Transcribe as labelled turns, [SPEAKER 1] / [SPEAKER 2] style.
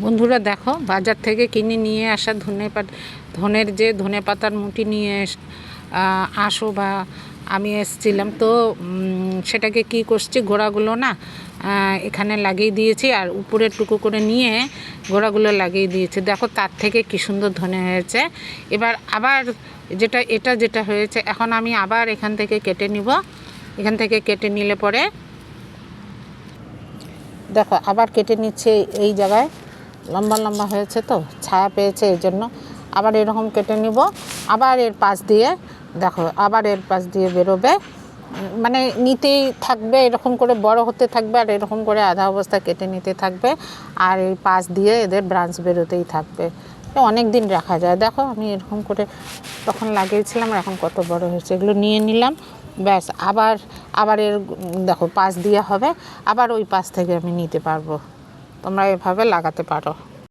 [SPEAKER 1] বন্ধুরা দেখো, বাজার থেকে কিনে নিয়ে আসা ধনের যে ধনে পাতার মুঠি নিয়ে আসো বা আমি এসেছিলাম তো সেটাকে কি করছি, গোড়াগুলো না এখানে লাগিয়ে দিয়েছি আর উপরের টুকু করে নিয়ে গোড়াগুলো লাগিয়ে দিয়েছি। দেখো তার থেকে কি সুন্দর ধনে হয়েছে। এবার আবার এটা যেটা হয়েছে, এখন আমি আবার এখান থেকে কেটে নিব। এখান থেকে কেটে নিলে পরে দেখো আবার কেটে নিচ্ছে এই জায়গায়, লম্বা লম্বা হয়েছে তো ছায়া পেয়েছে, এই জন্য আবার এরকম কেটে নিব। আবার এর পাশ দিয়ে দেখো, আবার এর পাশ দিয়ে বেরোবে, মানে নিতেই থাকবে, এরকম করে বড় হতে থাকবে আর এরকম করে আধা অবস্থা কেটে নিতে থাকবে আর এই পাশ দিয়ে এদের ব্রাঞ্চ বেরোতেই থাকবে। অনেক দিন রাখা যায়। দেখো আমি এরকম করে তখন লাগিয়েছিলাম, এখন কত বড় হয়েছে। এগুলো নিয়ে নিলাম, ব্যাস। আবার এর দেখো পাশ দিয়ে হবে, আবার ওই পাশ থেকে আমি নিতে পারবো। তোমরা এভাবে লাগাতে পারো।